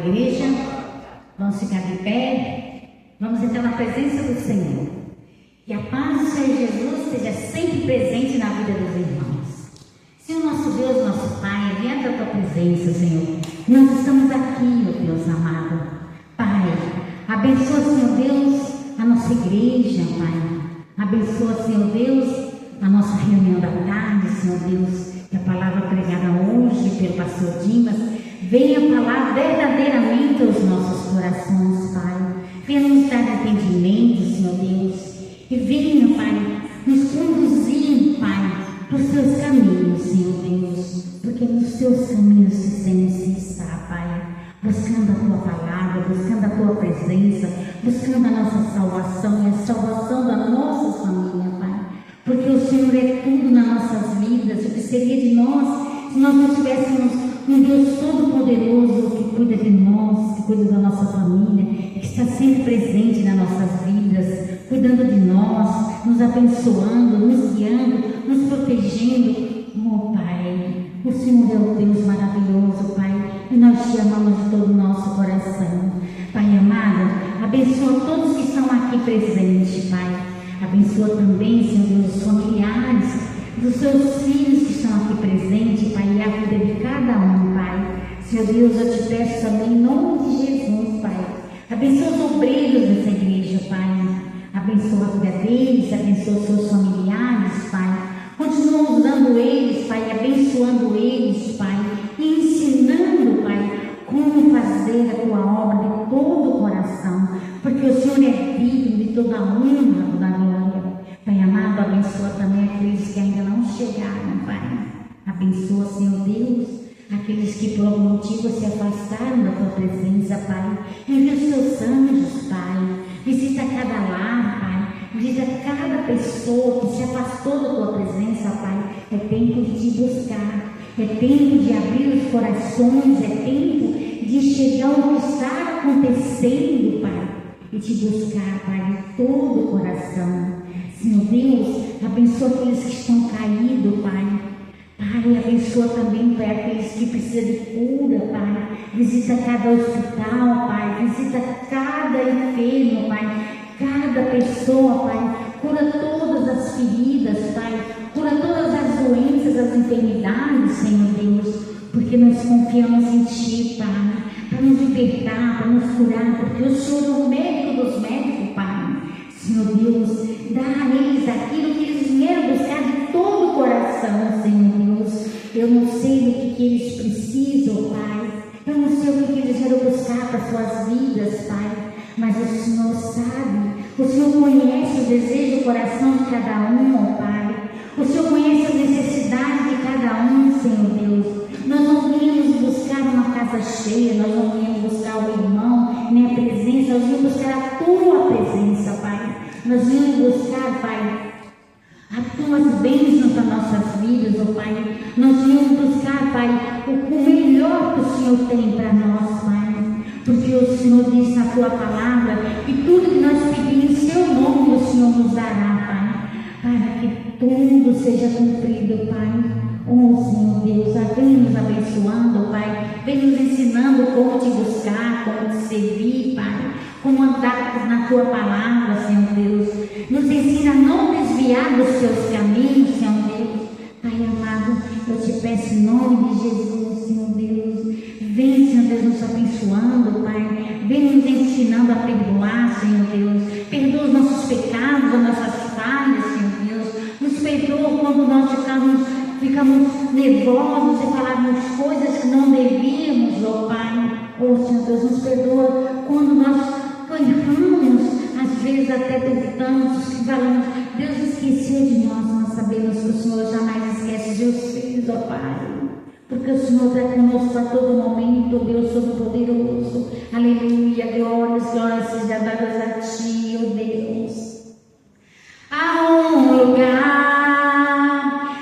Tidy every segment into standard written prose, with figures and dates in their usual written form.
Igreja, vamos ficar de pé, vamos entrar na presença do Senhor. Que a paz do Senhor Jesus esteja sempre presente na vida dos irmãos. Senhor nosso Deus, nosso Pai, diante da tua presença, Senhor, nós estamos aqui, ó Deus amado. Pai, abençoa, Senhor Deus, a nossa igreja, Pai. Abençoa, Senhor Deus, a nossa reunião da tarde, Senhor Deus, que a palavra pregada hoje pelo pastor Dimas venha falar verdadeiramente aos nossos corações, Pai. Venha nos dar entendimento, Senhor Deus, e venha, Pai, nos conduzir, Pai, para os teus caminhos, Senhor Deus, porque nos teus caminhos sempre se está, Pai, buscando a tua palavra, buscando a tua presença, buscando a nossa salvação e a salvação da nossa família, Pai, porque o Senhor é tudo nas nossas vidas. O que seria de nós se nós não tivéssemos um Deus todo-poderoso que cuida de nós, que cuida da nossa família, que está sempre presente nas nossas vidas, cuidando de nós, nos abençoando, nos guiando, nos protegendo. Oh Pai, o Senhor é o Deus maravilhoso, Pai, e nós te amamos de todo o nosso coração. Pai amado, abençoa todos que estão aqui presentes, Pai. Abençoa também, Senhor Deus, os familiares dos seus filhos que estão aqui presentes, Pai, e a vida de cada um, Pai. Senhor Deus, eu te peço também em nome de Jesus, Pai. Abençoa os obreiros dessa igreja, Pai. Abençoa a vida deles, abençoa os seus familiares, Pai. Continua usando eles, Pai, abençoando eles, Pai, e ensinando, Pai, como fazer a tua obra de todo o coração, porque o Senhor é digno de toda a honra, toda a glória. Pai amado, abençoa também aqueles que ainda não chegaram, Pai. Abençoa, Senhor Deus, aqueles que por algum motivo se afastaram da tua presença, Pai. Envia os teus anjos, Pai. Visita cada lar, Pai. Visita cada pessoa que se afastou da tua presença, Pai. É tempo de te buscar. É tempo de abrir os corações. É tempo de chegar ao que está acontecendo, Pai. E te buscar, Pai, de todo o coração. Senhor Deus, abençoa aqueles que estão caídos, Pai. Pai, abençoa também, Pai, aqueles que precisam de cura, Pai. Visita cada hospital, Pai. Visita cada enfermo, Pai. Cada pessoa, Pai. Cura todas as feridas, Pai. Cura todas as doenças, as enfermidades, Senhor Deus. Porque nós confiamos em Ti, Pai. Para nos libertar, para nos curar. Porque o Senhor é o médico dos médicos, Pai. Senhor Deus, dá a eles aquilo que eles vieram buscar de todo o coração, Senhor Deus. Eu não sei do que eles precisam, Pai. Eu não sei o que eles vieram buscar para suas vidas, Pai. Mas o Senhor sabe. O Senhor conhece o desejo do coração de cada um, ó Pai. O Senhor conhece a necessidade de cada um, Senhor Deus. Nós não viemos buscar uma casa cheia, nós não viemos buscar o irmão, nem a presença, nós viemos buscar a Tua presença, Pai. Nós viemos buscar, Pai, as Tuas bênçãos nas nossas vidas, ó Pai. Nós viemos buscar, Pai, o melhor que o Senhor tem para nós, Pai. Porque o Senhor diz na Tua palavra que tudo que nós pedimos em Seu nome, o Senhor nos dará, Pai. Para que tudo seja cumprido, Pai. Oh, Senhor Deus, vem nos abençoando, Pai. Vem nos ensinando como Te buscar, como Te servir, Pai. Como andar na Tua palavra, Senhor Deus. Nos ensina a não desviar dos Teus caminhos, Senhor Deus. Pai amado, eu Te peço em nome de Jesus, Senhor Deus. Vem, Senhor Deus, nos abençoando, Pai. Vem nos ensinando a perdoar, Senhor Deus. Perdoa os nossos pecados, as nossas falhas, Senhor Deus. Nos perdoa quando nós ficamos nervosos e falamos coisas que não devíamos, ó Pai. Oh, Senhor Deus, nos perdoa quando nós erramos, às vezes até duvidamos, que falamos, Deus esqueceu de nós. Nós sabemos que o Senhor jamais esquece de seus filhos, ó Pai. Porque o Senhor está conosco a todo momento, Deus Todo-Poderoso. Aleluia, glórias sejam dadas a Ti, ó Deus. Há um lugar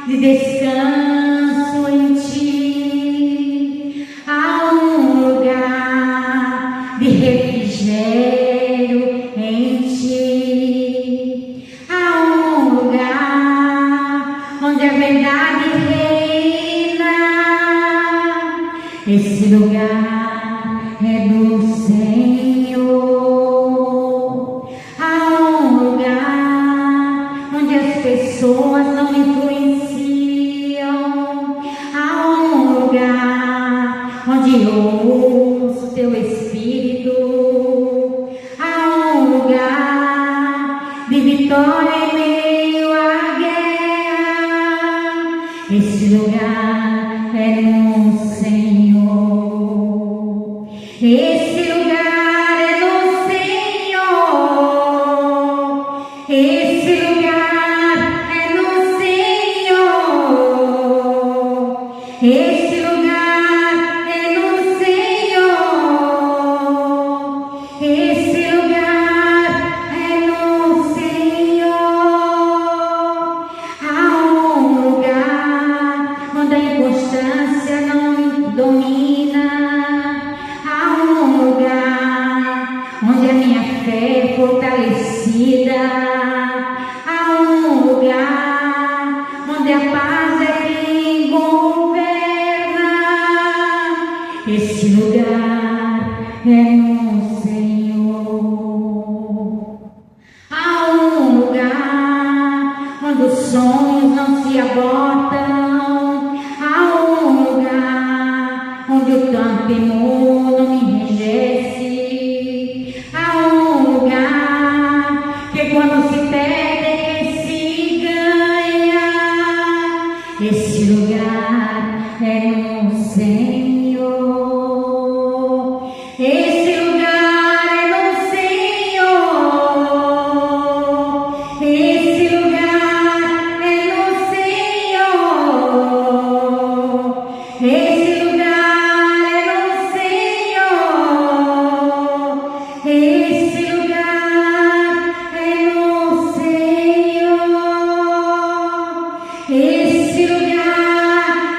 de descanso em Ti, há um lugar de refrigério em Ti, há um lugar onde a verdade reina, ouço teu Espírito. Há um lugar de vitória em meio à guerra. Esse lugar é no Senhor. Esse lugar é no Senhor. Esse lugar é no Senhor. Esse lugar é no Senhor. Esse lugar é no Senhor. Há um lugar onde a inconstância não domina. Há um lugar onde a minha fé é fortalecida. Há um lugar onde a paz é quem governa. Esse lugar é no Senhor. Há um lugar onde os sonhos não se abortam. Há um lugar onde o temor não me enrijece. Há um lugar que quando se perde é que se ganha. Esse lugar é no Senhor. Esse lugar é no Senhor. Esse lugar é no Senhor. Esse lugar é no Senhor. Esse lugar é no Senhor. Esse lugar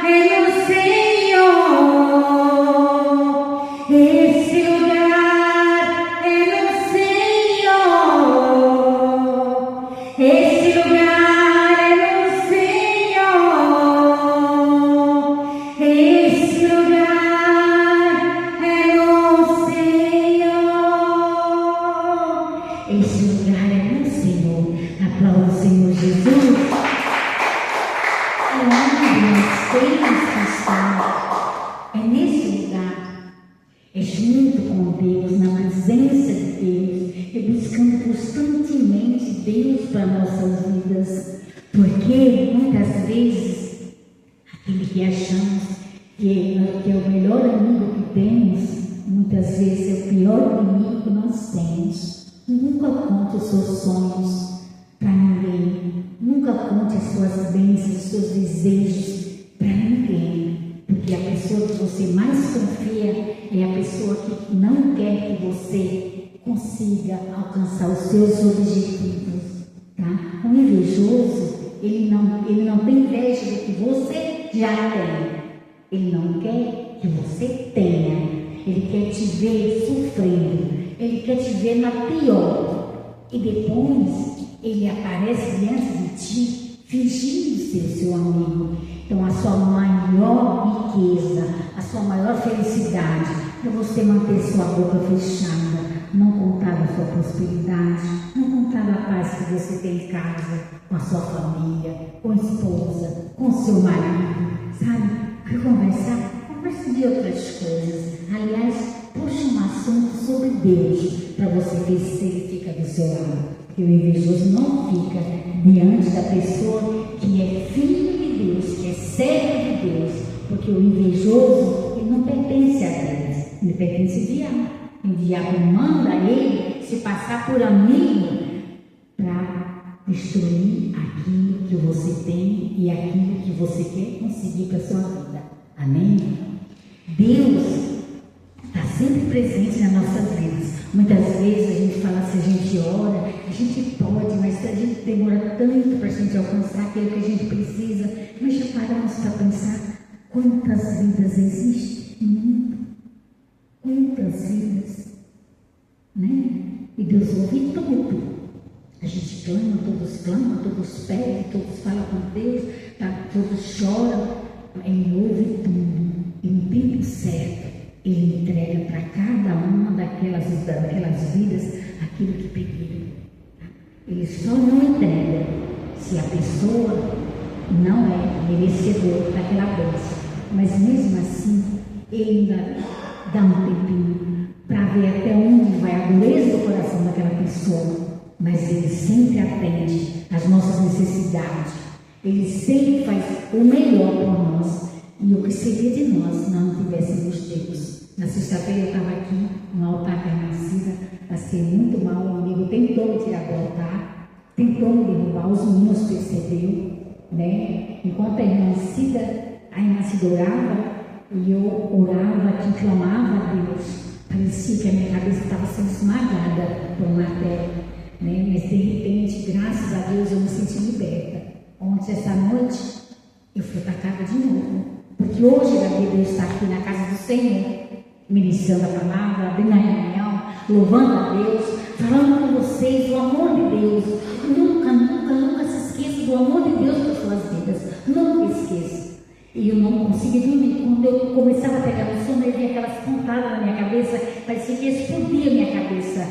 é no Senhor. Esse lugar é no Senhor. Esse lugar é no Senhor. Esse lugar é no Senhor. Esse lugar é no Senhor. Aplauda o Senhor Jesus. É onde nós temos que estar. É nesse lugar. É junto com Deus, na presença de Deus, é buscando constantemente Deus para nossas vidas, porque muitas vezes aquele que achamos que é o melhor amigo que temos, muitas vezes é o pior inimigo que nós temos. Nunca conte os seus sonhos para ninguém, nunca conte as suas bênçãos, os seus desejos para ninguém. Porque a pessoa que você mais confia é a pessoa que não quer que você consiga alcançar os seus objetivos, tá? O invejoso, ele não tem inveja do que você já tem. Ele não quer que você tenha. Ele quer te ver sofrendo. Ele quer te ver na pior. E depois, ele aparece diante de ti, fingindo ser seu amigo. Então, a sua maior riqueza, a sua maior felicidade é você manter sua boca fechada, não contar a sua prosperidade, não contar a paz que você tem em casa, com a sua família, com a esposa, com o seu marido, sabe? Quer conversar? Converse de outras coisas. Aliás, puxe um assunto sobre Deus, para você ver se ele fica do seu lado. Porque o invejoso não fica diante da pessoa que é filho de Deus, que é servo de Deus, porque o invejoso, ele não pertence a Deus, ele pertence ao diabo. O diabo manda ele se passar por amigo para destruir aquilo que você tem e aquilo que você quer conseguir para a sua vida. Amém? Deus está sempre presente nas nossas vidas. Muitas vezes a gente fala, se a gente ora, a gente pode, mas a gente demora tanto para a gente alcançar aquilo que a gente precisa. Mas já paramos para pensar quantas vidas existem no mundo? Quantas vidas? Né? E Deus ouve tudo. A gente clama, todos pedem, todos falam com Deus, tá? Todos choram. Ele ouve tudo. E no tempo certo, Ele entrega para cada uma daquelas vidas aquilo que pediram. Ele só não entrega se a pessoa não é merecedor daquela bênção. Mas mesmo assim, Ele ainda dá um tempinho para ver até onde vai a dureza do coração daquela pessoa. Mas Ele sempre atende às nossas necessidades. Ele sempre faz o melhor por nós. E o que seria de nós se não tivéssemos Deus? Na sexta-feira eu estava aqui no altar Renascida, passei muito mal, o inimigo tentou me tirar do altar, tentou me derrubar, os meninos perceberam, né? Enquanto a irmã Cida orava, e eu orava, que clamava a Deus, parecia que a minha cabeça estava sendo esmagada por um martelo, né? Mas de repente, graças a Deus, eu me senti liberta. Ontem, essa noite, eu fui atacada de novo, porque hoje Deus está aqui na casa do Senhor, ministrando a palavra, abrindo a reunião, louvando a Deus, falando com vocês do amor de Deus. Nunca se esqueça do amor de Deus para suas vidas. Nunca esqueça. E eu não consegui dormir. Quando eu começava a pegar no sono, eu via aquelas pontadas na minha cabeça, parecia que explodia a minha cabeça.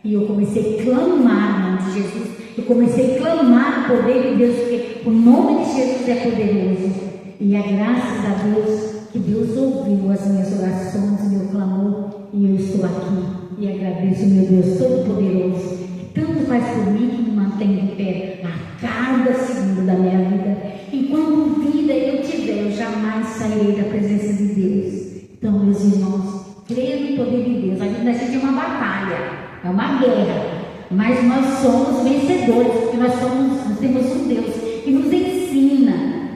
E eu comecei a clamar o nome de Jesus. Eu comecei a clamar o poder de Deus, porque o nome de Jesus é poderoso. E é graças a Deus que Deus ouviu as minhas orações, meu clamor, e eu estou aqui. E agradeço, meu Deus Todo-Poderoso, que tanto faz por mim, que me mantém de pé a cada segundo da minha vida. Enquanto vida eu tiver, eu jamais sairei da presença de Deus. Então, meus irmãos, creio no poder de Deus. A vida da gente é uma batalha, é uma guerra, mas nós somos vencedores, porque nós temos um Deus que nos ensina,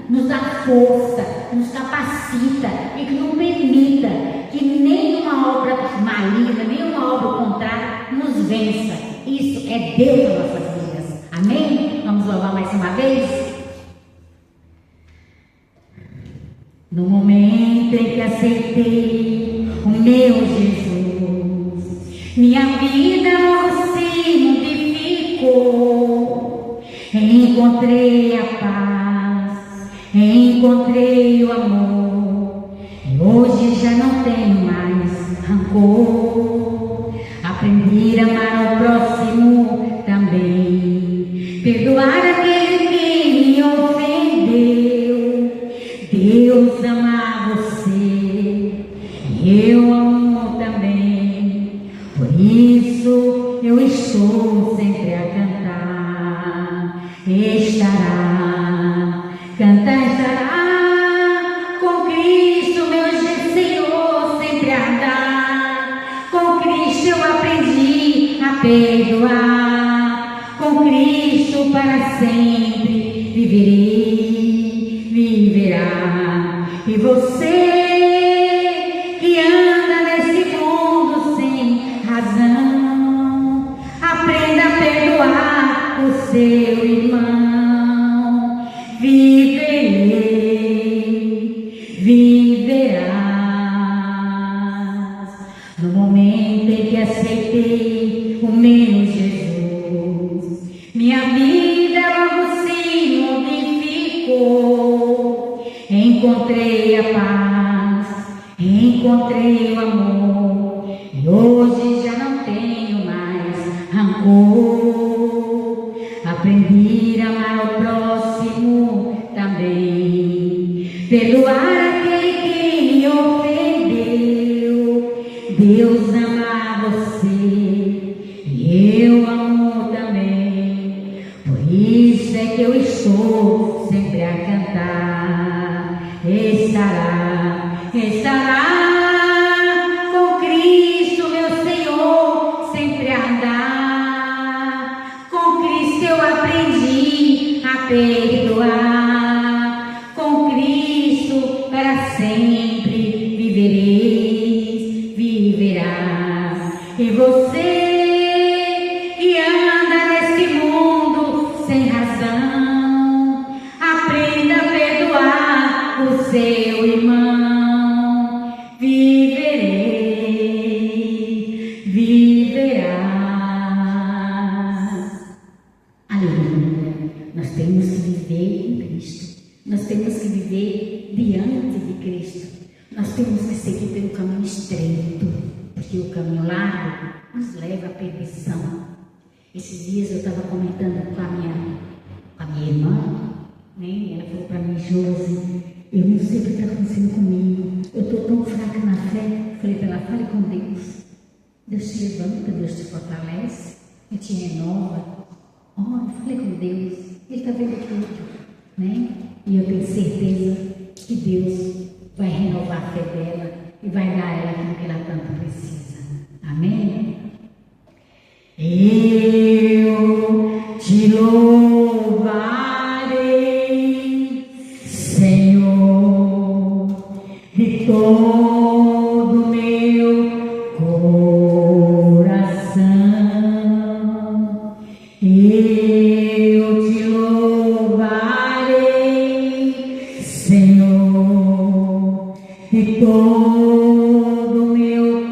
nos dá força, nos capacita e que não permita que nenhuma obra maligna, nenhuma obra contrária nos vença. Isso é Deus nas nossas vidas. Amém? Vamos louvar mais uma vez? No momento em que aceitei o meu Jesus, minha vida se modificou. Encontrei a paz, encontrei o amor, e hoje já não tenho mais rancor. Aprendi a amar o próximo também, perdoar aquele que me ofendeu. Deus ama você, e eu amo também, por isso eu estou sempre a cantar. Estará com Cristo, meu Senhor, sempre a andar. Com Cristo eu aprendi a perdoar, com Cristo para sempre viverá. E você que anda nesse mundo sem razão, aprenda a perdoar o seu irmão. Viverás. No momento em que aceitei o meu Jesus, minha vida logo se modificou. Encontrei a paz, encontrei o amor, e hoje já não tenho mais rancor. Aprendi a amar o próximo também, perdoar aquele que me ofendeu. Deus ama você, e eu amo também, por isso é que eu estou sempre a cantar. Estará com Cristo, meu Senhor, sempre a andar. Com Cristo eu aprendi a perdoar, com Cristo para sempre viverás. E você que anda nesse mundo sem razão, aprenda a perdoar o seu irmão. Viverás. Aleluia. Nós temos que viver em Cristo. Nós temos que viver diante de Cristo. Nós temos que seguir pelo caminho estreito, porque o caminho largo nos leva à perdição. Esses dias eu estava comentando com a minha irmã, né? Ela falou para mim: Josi, eu não sei o que está acontecendo comigo. Eu estou tão fraca na fé. falei para ela, fale com Deus. Deus te levanta, Deus te fortalece, Ele te renova. Eu falei com Deus, Ele está vendo tudo, né? E eu tenho certeza que Deus vai renovar a fé dela e vai dar a ela aquilo que ela tanto precisa. Amém? Eu te louvarei, Senhor, de todo meu coração. Eu te louvarei, Senhor, de todo meu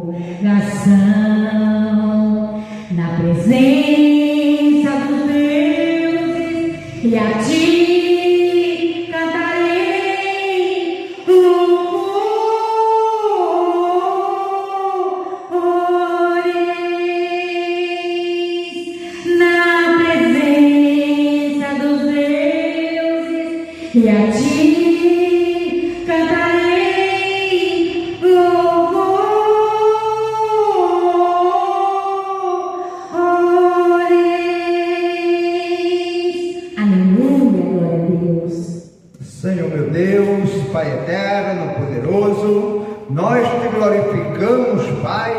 coração, na presença dos deuses, e a ti cantarei louvores. Na presença dos deuses, e a ti cantarei louvores. Aleluia, glória a Deus. Senhor meu Deus, Pai eterno, poderoso, nós te glorificamos, Pai,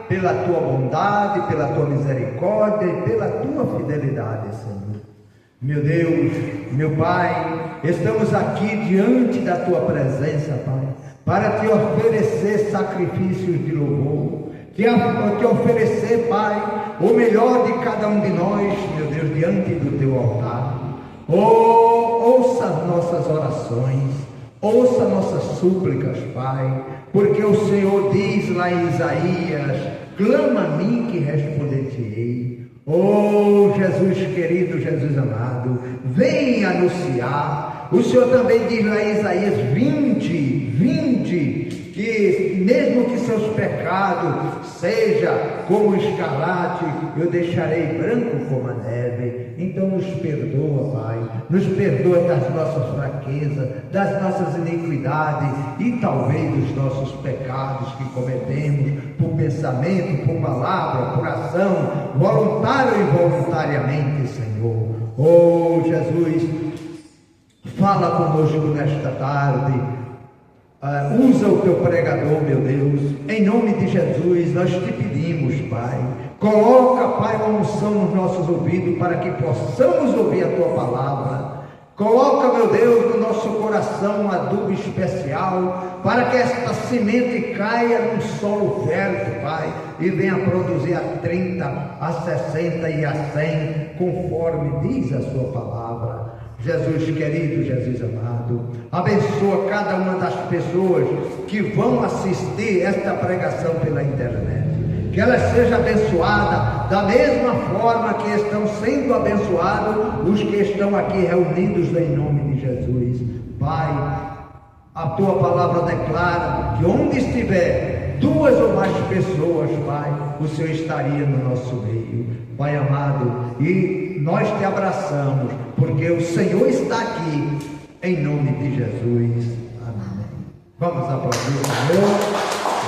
pela tua bondade, pela tua misericórdia e pela tua fidelidade, Senhor. Meu Deus, meu Pai, estamos aqui diante da tua presença, Pai, para te oferecer sacrifícios de louvor, te oferecer, Pai, o melhor de cada um de nós, meu Deus, diante do teu altar. Ouça as nossas orações, ouça nossas súplicas, Pai, porque o Senhor diz lá em Isaías: clama a mim que responder-te-ei. Jesus querido, Jesus amado, vem anunciar. O Senhor também diz lá em Isaías 20, que mesmo que seus pecados seja como o escarlate, eu deixarei branco como a neve. Então nos perdoa, Pai, nos perdoa das nossas fraquezas, das nossas iniquidades e talvez dos nossos pecados que cometemos por pensamento, por palavra, por ação, voluntário e involuntariamente, Senhor. Jesus, fala conosco nesta tarde. Usa o teu pregador, meu Deus, em nome de Jesus, nós te pedimos, Pai, coloca, Pai, uma unção nos nossos ouvidos, para que possamos ouvir a tua palavra. Coloca, meu Deus, no nosso coração um adubo especial, para que esta semente caia num solo fértil, Pai, e venha produzir a 30, a 60 e a 100, conforme diz a sua palavra. Jesus querido, Jesus amado, abençoa cada uma das pessoas que vão assistir esta pregação pela internet, que ela seja abençoada da mesma forma que estão sendo abençoados os que estão aqui reunidos em nome de Jesus. Pai, a tua palavra declara que onde estiver 2 ou mais pessoas, Pai, o Senhor estaria no nosso meio, Pai amado, e nós te abraçamos, porque o Senhor está aqui, em nome de Jesus. Amém. Vamos aplaudir o Senhor.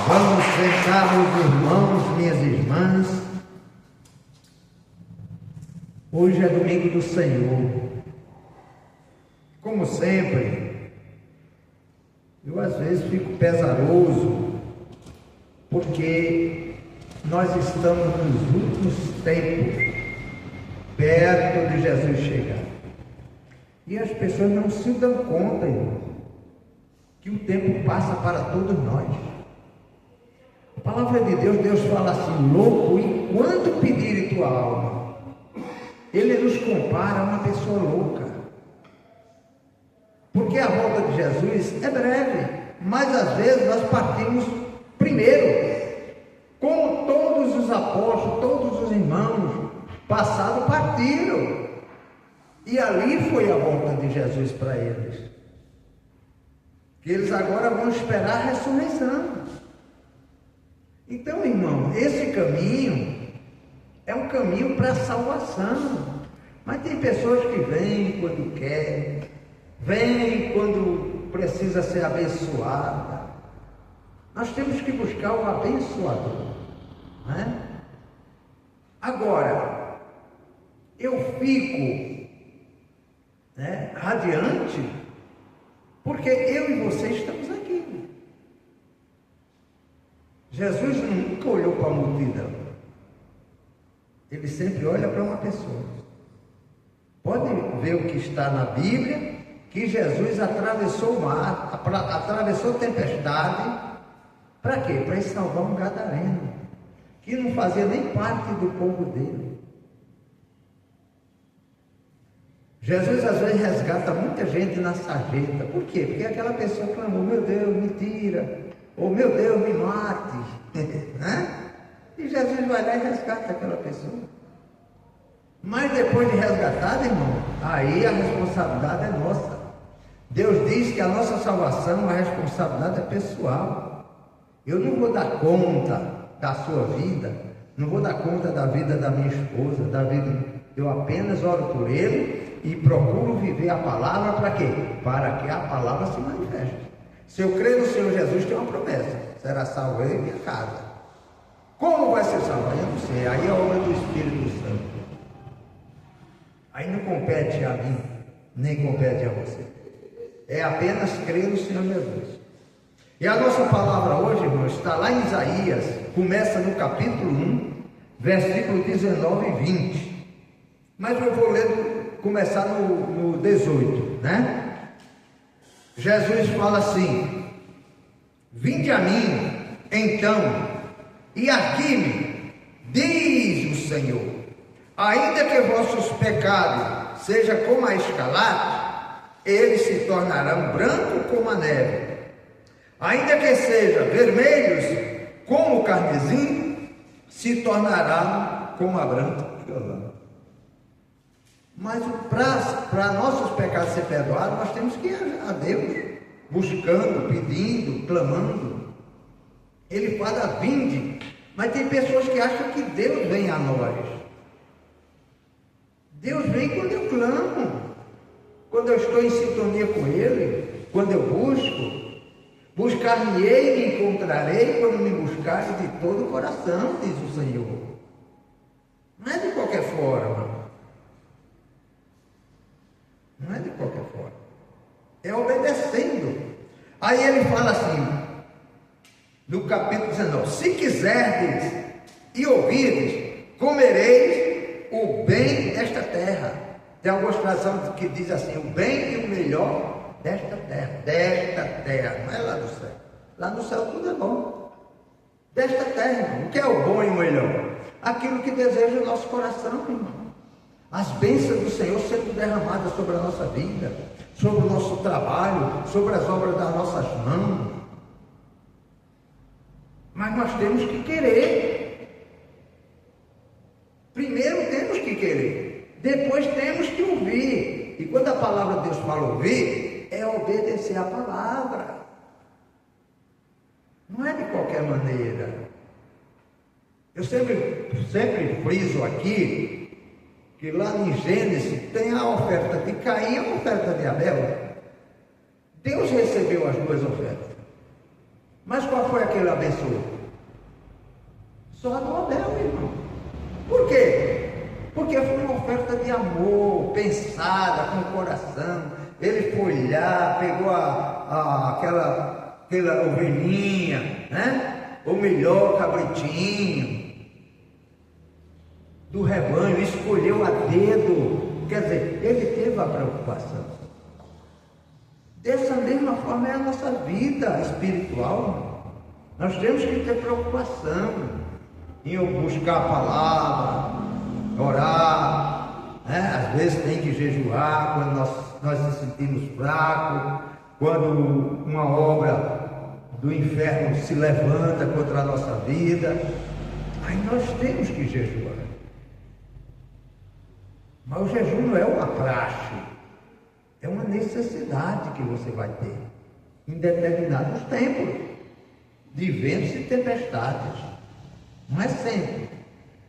Vamos sentar, meus irmãos, minhas irmãs. Hoje é domingo do Senhor. Como sempre, eu às vezes fico pesaroso, porque nós estamos nos últimos tempos, perto de Jesus chegar. E as pessoas não se dão conta, irmão, que o tempo passa para todos nós. A palavra de Deus, Deus fala assim: louco, e quando pedirem tua alma? Ele nos compara a uma pessoa louca. Porque a volta de Jesus é breve, mas às vezes nós partimos primeiro. Como todos os apóstolos, todos os irmãos passados partiram. E ali foi a volta de Jesus para eles. Que eles agora vão esperar a ressurreição. Então, irmão, esse caminho é um caminho para a salvação. Mas tem pessoas que vêm quando quer, vêm quando precisa ser abençoada. Nós temos que buscar o abençoador, né? Agora, eu fico, né, radiante, porque eu e você estamos aqui. Jesus nunca olhou para a multidão. Ele sempre olha para uma pessoa. Pode ver o que está na Bíblia, que Jesus atravessou o mar, atravessou a tempestade. Para quê? Para salvar um gadareno, que não fazia nem parte do povo dele. Jesus às vezes resgata muita gente na sarjeta. Por quê? Porque aquela pessoa clamou: meu Deus, me tira, ou meu Deus, me mate. Né? E Jesus vai lá e resgata aquela pessoa. Mas depois de resgatado, irmão, aí a responsabilidade é nossa. Deus diz que a nossa salvação, a responsabilidade é pessoal. Eu não vou dar conta da sua vida, não vou dar conta da vida da minha esposa, da vida. Eu apenas oro por ele e procuro viver a palavra para quê? Para que a palavra se manifeste. Se eu crer no Senhor Jesus, tem uma promessa: será salvo eu e minha casa. Como vai ser salvo? Eu não sei. Aí é a obra do Espírito Santo. Aí não compete a mim, nem compete a você. É apenas crer no Senhor Jesus. E a nossa palavra hoje, irmão, está lá em Isaías, começa no capítulo 1, versículo 19 e 20. Mas eu vou começar no 18, né? Jesus fala assim: vinde a mim, então, e argui-me, diz o Senhor, ainda que vossos pecados sejam como a escarlate, eles se tornarão brancos como a neve. Ainda que sejam vermelhos como o carmesim, se tornarão como a branca lã. Mas para nossos pecados ser perdoados, nós temos que ir a Deus, buscando, pedindo, clamando. Ele fala: vinde. Mas tem pessoas que acham que Deus vem a nós. Deus vem quando eu clamo, quando eu estou em sintonia com Ele, quando eu busco. Buscar-me-ei e me encontrarei quando me buscares de todo o coração, diz o Senhor. Não é de qualquer forma. Não é de qualquer forma. É obedecendo. Aí ele fala assim, no capítulo 19: se quiserdes e ouvirdes, comereis o bem desta terra. Tem algumas traduções que diz assim: o bem e o melhor desta terra, não é lá do céu. Lá no céu tudo é bom. Desta terra, irmão. O que é o bom e o melhor? Aquilo que deseja o nosso coração, irmão. As bênçãos do Senhor sendo derramadas sobre a nossa vida, sobre o nosso trabalho, sobre as obras das nossas mãos. Mas nós temos que querer. Primeiro temos que querer, depois temos que ouvir. E quando a palavra de Deus fala ouvir, é obedecer a palavra. Não é de qualquer maneira. Eu sempre friso aqui que lá em Gênesis tem a oferta de Caim e a oferta de Abel. Deus recebeu as duas ofertas. Mas qual foi aquele abençoado? Só a do Abel, irmão. Por quê? Porque foi uma oferta de amor, pensada com o coração. Ele foi lá, pegou aquela ovelhinha, né? O melhor cabritinho do rebanho, escolheu a dedo. Quer dizer, ele teve a preocupação. Dessa mesma forma é a nossa vida espiritual. Nós temos que ter preocupação em buscar a palavra, orar, né? Às vezes tem que jejuar quando nós nos sentimos fracos, quando uma obra do inferno se levanta contra a nossa vida. Aí nós temos que jejuar. Mas o jejum não é uma praxe, é uma necessidade que você vai ter em determinados tempos de ventos e tempestades. Não é sempre.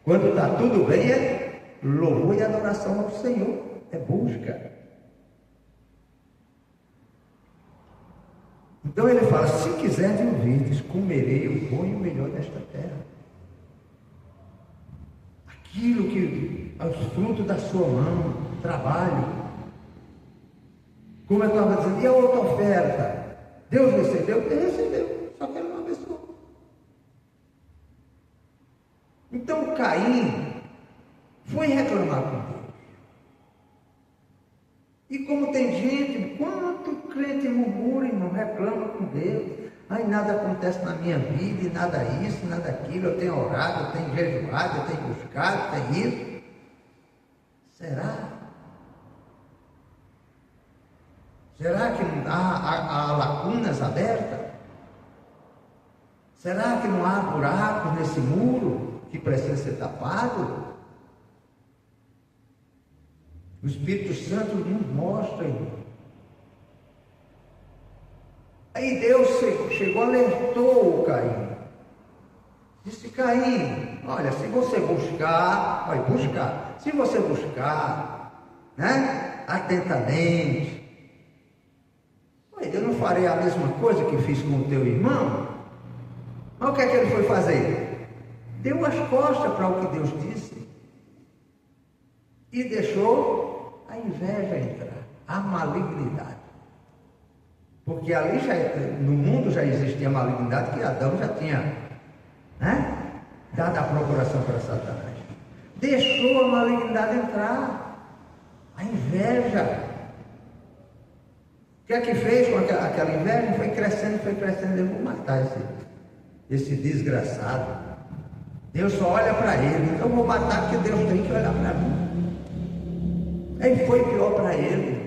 Quando está tudo bem, é louvor e adoração ao Senhor, é busca. Então ele fala: se quiser de ouvides, comerei o bom e o melhor desta terra. Aquilo que é os frutos da sua mão, trabalho. Como eu estava dizendo, e a outra oferta? Deus recebeu? Deus recebeu, só que ele não abençoou. Então Caim foi reclamar com Deus. E como tem gente, quanto crente murmura, irmão, reclama com Deus. Ai, nada acontece na minha vida, e nada isso, nada aquilo, eu tenho orado, eu tenho jejuado, eu tenho buscado, tenho isso. Será? Será que há lacunas abertas? Será que não há buracos nesse muro que precisa ser tapado? O Espírito Santo nos mostra, irmão. Aí Deus chegou, alertou o Caim. Disse: Caim, olha, se você buscar, se você buscar, né, atentamente, eu não farei a mesma coisa que fiz com o teu irmão? Mas o que é que ele foi fazer? Deu as costas para o que Deus disse e deixou a inveja entrar, a malignidade. Porque ali no mundo já existia malignidade, que Adão já tinha, né, dado a procuração para Satanás. Deixou a malignidade entrar, a inveja. O que é que fez com aquela inveja? Foi crescendo, eu vou matar esse desgraçado. Deus só olha para ele, então eu vou matar porque Deus tem que olhar para mim. Aí foi pior para ele.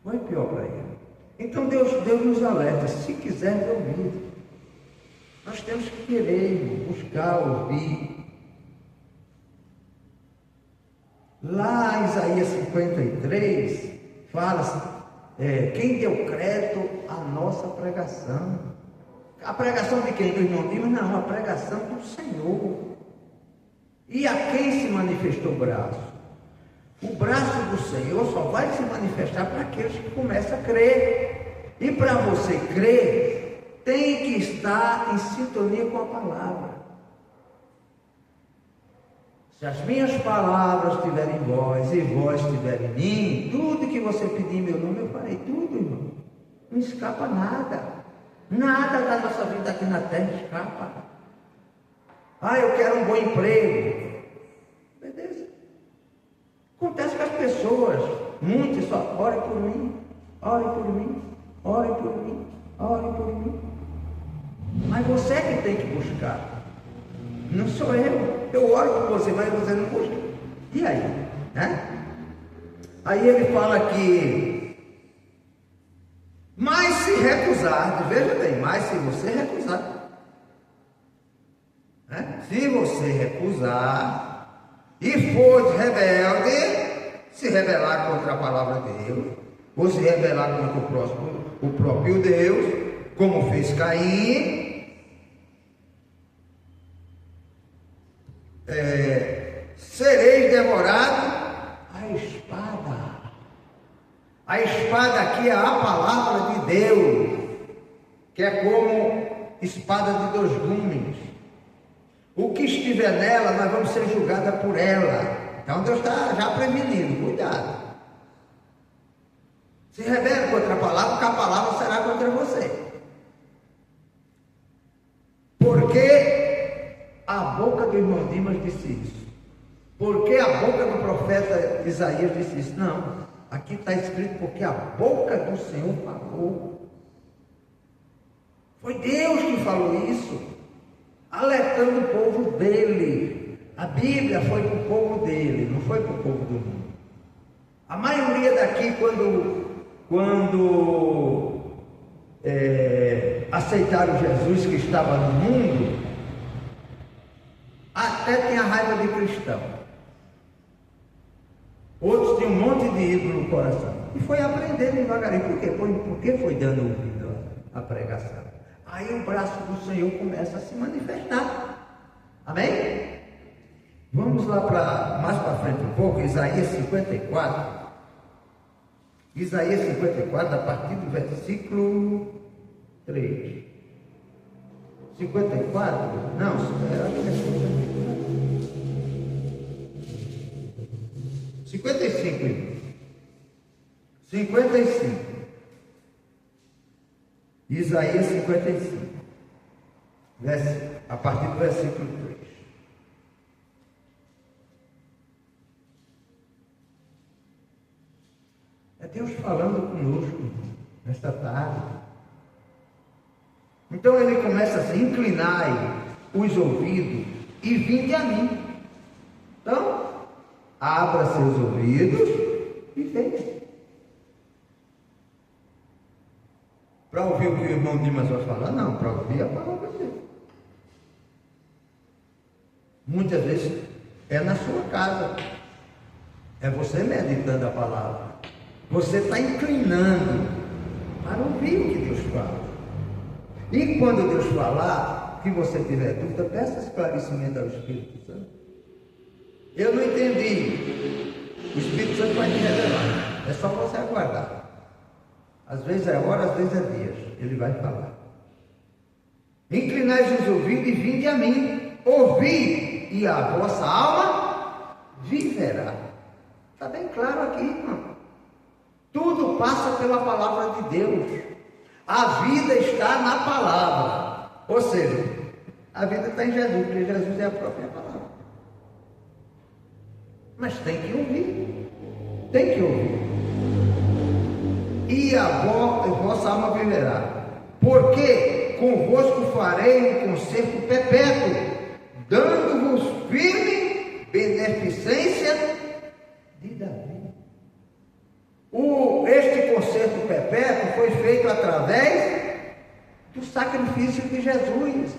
Foi pior para ele. Então Deus nos alerta: se quiser ouvir, nós temos que querer, buscar, ouvir. Lá em Isaías 53, fala-se, quem deu crédito à nossa pregação? A pregação de quem? Do irmão Dimas? Não, a pregação do Senhor. E a quem se manifestou o braço? O braço do Senhor só vai se manifestar para aqueles que começam a crer. E para você crer, tem que estar em sintonia com a palavra. Se as minhas palavras estiverem em vós e vós estiverem em mim, tudo que você pedir em meu nome eu farei, tudo, irmão. Não escapa nada. Nada da nossa vida aqui na terra escapa. Ah, eu quero um bom emprego. Beleza. Acontece com as pessoas. Muitos só: ore por mim, ore por mim, ore por mim, ore por mim. Mas você é que tem que buscar. Não sou eu. Eu oro por você, mas você não busca. E aí? Né? Aí ele fala que: mas se recusar, veja bem, mas se você recusar, né? Se você recusar e for rebelde, se rebelar contra a palavra de Deus, ou se rebelar contra o próprio Deus, como fez Caim, sereis devorados a espada. A espada aqui é a palavra de Deus, que é como espada de dois gumes. O que estiver nela, nós vamos ser julgados por ela. Então Deus está já prevenindo, cuidado. Se rebela contra a palavra, porque a palavra será contra você. Porque a boca do irmão Dimas disse isso. Porque a boca do profeta Isaías disse isso. Não, aqui está escrito porque a boca do Senhor falou. Foi Deus que falou isso, alertando o povo dele. A Bíblia foi para o povo dele, não foi para o povo do mundo. A maioria daqui, quando aceitaram Jesus, que estava no mundo, até tinha raiva de cristão. Outros tinham um monte de ídolo no coração. E foi aprendendo devagarinho. Por quê? Porque foi dando ouvido à pregação. Aí o braço do Senhor começa a se manifestar. Amém? Vamos lá mais para frente um pouco, Isaías 54. Isaías 54, a partir do versículo 3. 54? Não, acho que é 55, irmão. 55. Isaías 55. A partir do versículo 3. É Deus falando conosco nesta tarde. Então ele começa assim: inclinai os ouvidos e vinde a mim. Então, abra seus ouvidos e venha. Para ouvir o que o irmão Dimas vai falar? Não, para ouvir a palavra de Deus. Muitas vezes é na sua casa, é você meditando a palavra, você está inclinando para ouvir o que Deus fala. E quando Deus falar, que você tiver dúvida, peça esclarecimento ao Espírito Santo. Eu não entendi, o Espírito Santo vai te revelar, é só você aguardar. Às vezes é hora, às vezes é dias, ele vai falar. Inclinai os ouvidos e vinde a mim, ouvi, e a vossa alma viverá. Está bem claro aqui, irmão. Tudo passa pela palavra de Deus. A vida está na palavra. Ou seja, a vida está em Jesus, porque Jesus é a própria palavra. Mas tem que ouvir. Tem que ouvir. E a vossa alma viverá. Porque convosco farei um concerto perpétuo, dando-vos firme beneficência de Davi. Este concerto perpétuo foi feito através do sacrifício de Jesus,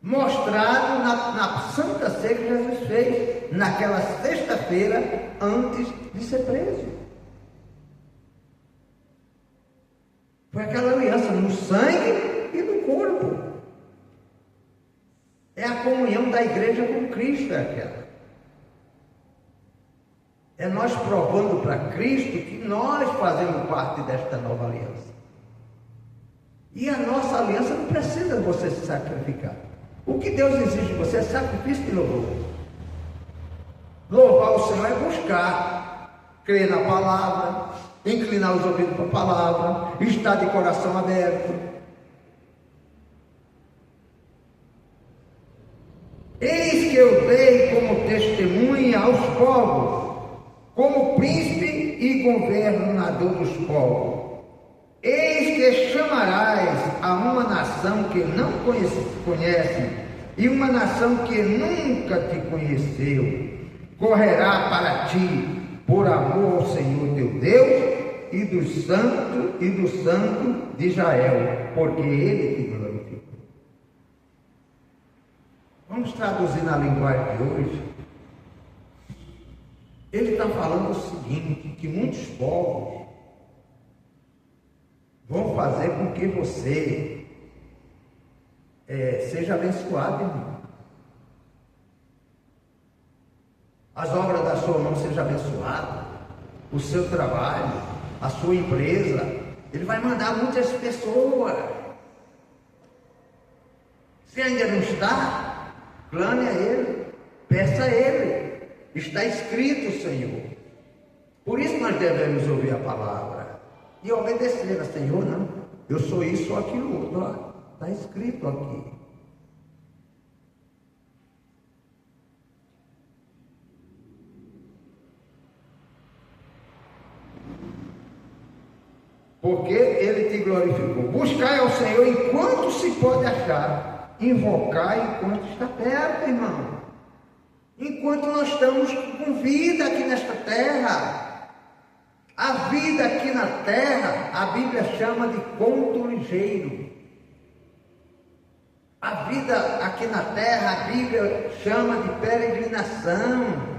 mostrado na Santa Ceia que Jesus fez naquela sexta-feira antes de ser preso. Foi aquela aliança no sangue e no corpo. É a comunhão da igreja com Cristo, é aquela. É nós provando para Cristo que nós fazemos parte desta nova aliança. E a nossa aliança não precisa de você se sacrificar. O que Deus exige de você é sacrifício de louvor. Louvar o Senhor é buscar, crer na palavra, inclinar os ouvidos para a palavra, estar de coração aberto. Eis que eu dei como testemunha aos povos, como príncipe e governador dos povos. Eis que chamarás a uma nação que não conhece, e uma nação que nunca te conheceu, correrá para ti, por amor ao Senhor teu Deus, e do santo de Israel, porque ele te glorificou. Vamos traduzir na linguagem de hoje. Ele está falando o seguinte, que muitos povos vão fazer com que você seja abençoado, irmão. As obras da sua mão sejam abençoadas, o seu trabalho, a sua empresa. Ele vai mandar muitas pessoas. Se ainda não está, clame a Ele, peça a Ele. Está escrito, Senhor. Por isso nós devemos ouvir a palavra e obedecer a Senhor, não. Eu sou isso ou aquilo outro. Está escrito aqui. Porque Ele te glorificou. Buscai ao Senhor enquanto se pode achar. Invocai enquanto está perto, irmão. Enquanto nós estamos com vida aqui nesta terra. A vida aqui na terra, a Bíblia chama de conto ligeiro. A vida aqui na terra, a Bíblia chama de peregrinação.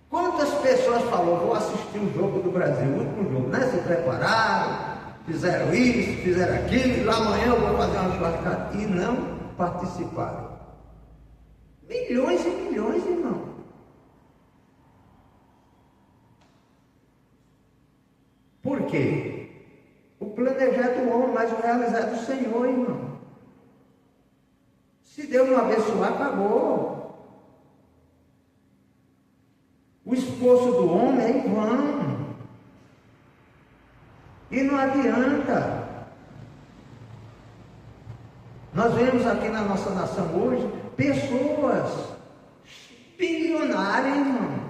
Quantas pessoas falaram, vou assistir o jogo do Brasil, o último jogo, né? Se prepararam, fizeram isso, fizeram aquilo, lá amanhã eu vou fazer uma churrascada, e não participaram. Milhões e milhões, irmão. Por quê? O planejar do homem, mas o realizar do Senhor, irmão. Se Deus não abençoar, acabou. O esforço do homem é em vão. E não adianta. Nós vemos aqui na nossa nação hoje pessoas bilionárias, irmão,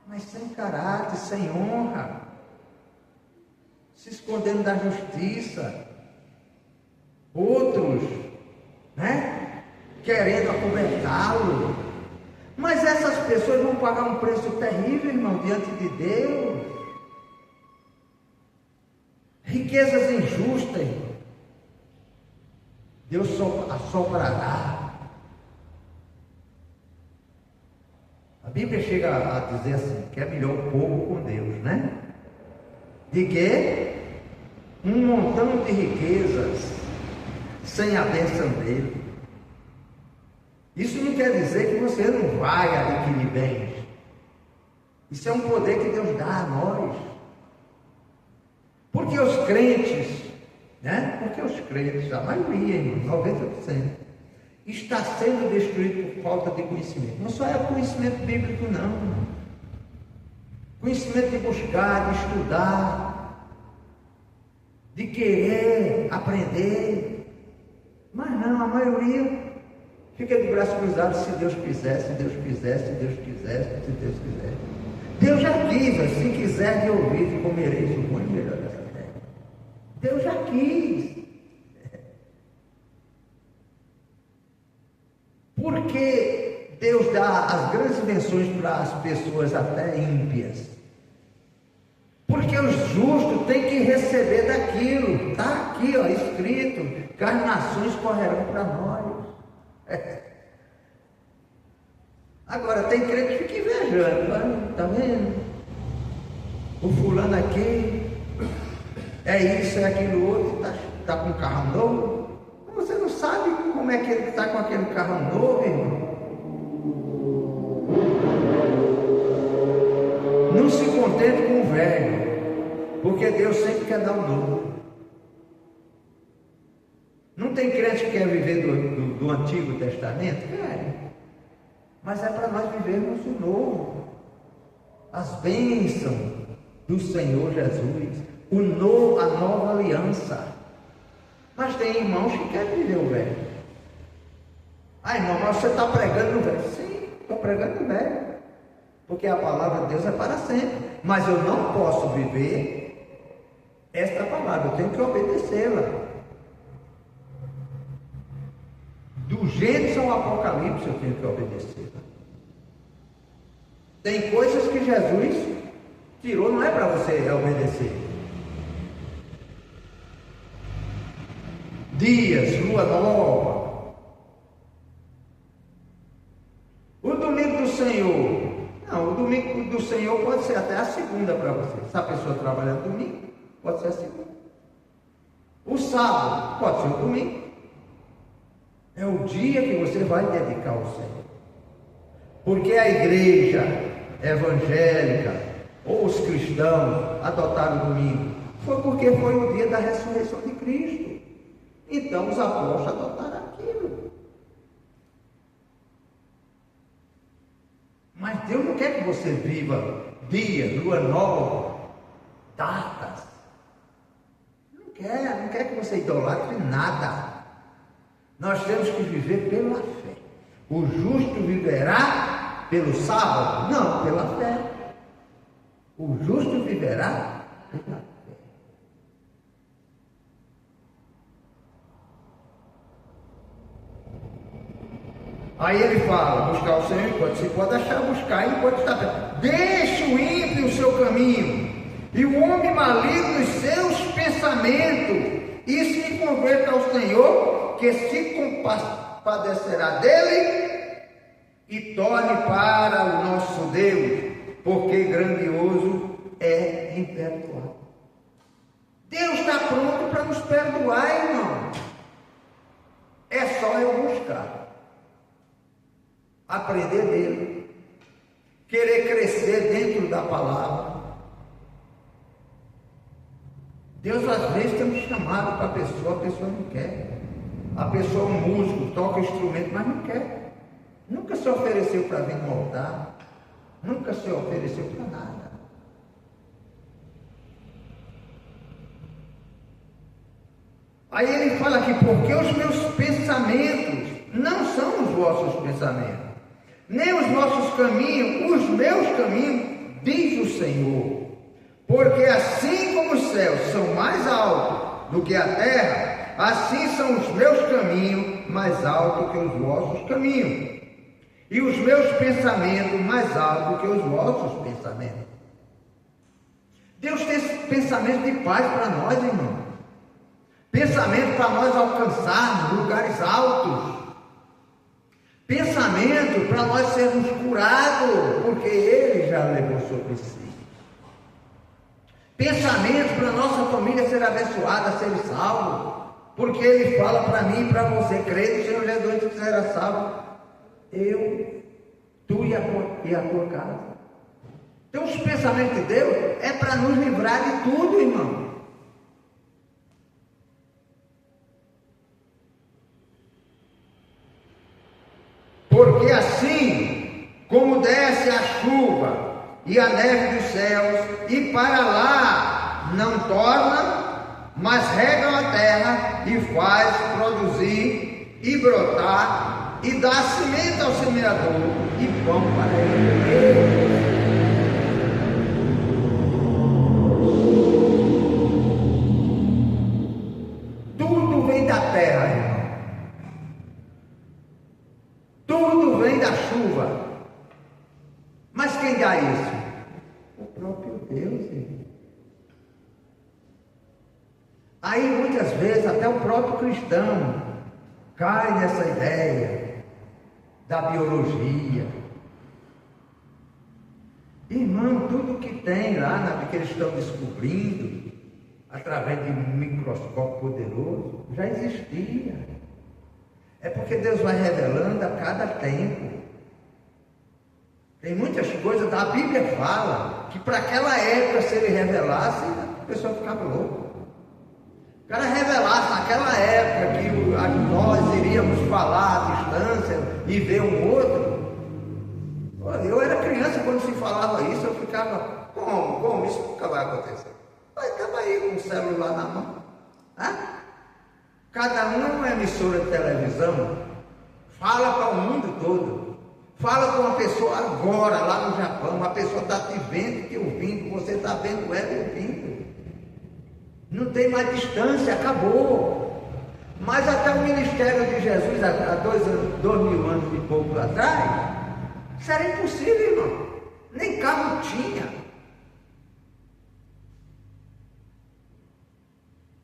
mas sem caráter, sem honra, se escondendo da justiça. Outros, querendo acobertá-lo. Mas essas pessoas vão pagar um preço terrível, irmão, diante de Deus. Riquezas injustas, irmão. Deus assoprará. A Bíblia chega a dizer assim, que é melhor o povo com Deus, de que um montão de riquezas sem a bênção dele. Isso não quer dizer que você não vai adquirir bens. Isso é um poder que Deus dá a nós. Porque os crentes, porque os crentes, a maioria, 90%, está sendo destruído por falta de conhecimento. Não só é conhecimento bíblico, não. Conhecimento de buscar, de estudar, de querer aprender. Mas não, a maioria fica de braços cruzados, se Deus quiser, se Deus quiser, se Deus quiser, se Deus quiser. Deus já quis, se quiser de ouvir, comereis o bom e melhor dessa terra. Deus já quis. Porque Deus dá as grandes bênçãos para as pessoas até ímpias. Porque os justos têm que receber daquilo. Está aqui, escrito, que as nações correrão para nós. Agora tem crente que fica invejando, está vendo? O fulano aqui é isso, é aquilo outro, está com um carro novo. Você não sabe como é que ele está com aquele carro novo, irmão. Não se contente com o velho, porque Deus sempre quer dar o novo. Não tem crente que quer viver do Antigo Testamento? Mas é para nós vivermos o novo. As bênçãos do Senhor Jesus, a nova aliança. Mas tem irmãos que querem viver o velho. Irmão, mas você está pregando o velho? Sim, estou pregando o velho. Porque a palavra de Deus é para sempre. Mas eu não posso viver esta palavra, eu tenho que obedecê-la. Do Gênesis ao Apocalipse eu tenho que obedecer. Tem coisas que Jesus tirou, não é para você obedecer. Dias, lua nova. O domingo do Senhor. Não, o domingo do Senhor pode ser até a segunda para você. Se a pessoa trabalhar domingo, pode ser a segunda. O sábado pode ser o domingo. É o dia que você vai dedicar ao Senhor. Porque a igreja evangélica ou os cristãos adotaram o domingo foi porque foi o dia da ressurreição de Cristo. Então os apóstolos adotaram aquilo. Mas Deus não quer que você viva dia, lua nova, datas. Não quer que você idolatre nada. Nós temos que viver pela fé. O justo viverá pelo sábado? Não, pela fé. O justo viverá pela fé. Aí ele fala, buscar o Senhor enquanto se pode achar, buscar enquanto está perto. Deixe o ímpio o seu caminho, e o homem maligno os seus pensamentos, e se converta ao Senhor, que se compadecerá dele, e torne para o nosso Deus, porque grandioso é em perdoar. Deus está pronto para nos perdoar, irmão. É só eu buscar. Aprender dele, querer crescer dentro da palavra, Deus às vezes tem um chamado para a pessoa não quer. A pessoa é um músico, toca instrumento, mas não quer. Nunca se ofereceu para vir no altar. Nunca se ofereceu para nada. Aí ele fala aqui, porque os meus pensamentos não são os vossos pensamentos, nem os vossos caminhos, os meus caminhos, diz o Senhor. Porque assim como os céus são mais altos do que a terra, assim são os meus caminhos mais altos que os vossos caminhos, e os meus pensamentos mais altos que os vossos pensamentos. Deus tem esse pensamento de paz para nós, irmão. Pensamento para nós alcançarmos lugares altos. Pensamento para nós sermos curados, porque Ele já levou sobre si. Pensamento para nossa família ser abençoada, ser salvo, porque Ele fala para mim e para você, crê no Senhor Jesus que será salvo, eu, tu e a tua casa. Então os pensamentos de Deus é para nos livrar de tudo, irmão. Porque assim como desce a chuva e a neve dos céus, e para lá não torna, mas rega a terra e faz produzir e brotar, e dá semente ao semeador e pão para ele. Tudo vem da terra, irmão. Tudo vem da chuva. Mas quem dá isso? O próprio Deus, irmão. Aí muitas vezes até o próprio cristão cai nessa ideia da biologia. Irmão, tudo que tem lá, que eles estão descobrindo, através de um microscópio poderoso, já existia. É porque Deus vai revelando a cada tempo. Tem muitas coisas, a Bíblia fala, que para aquela época, se ele revelasse, a pessoa ficava louca. O cara revelasse naquela época que nós iríamos falar à distância e ver um outro. Eu era criança quando se falava isso, eu ficava, como? Isso nunca vai acontecer. Mas estava aí com o celular na mão. Cada um é uma emissora de televisão, fala para o mundo todo. Fala com uma pessoa agora, lá no Japão, uma pessoa está te vendo e ouvindo, você está vendo ela e ouvindo. Não tem mais distância, acabou. Mas até o ministério de Jesus, há 2000 anos e pouco atrás, isso era impossível, irmão. Nem carro tinha.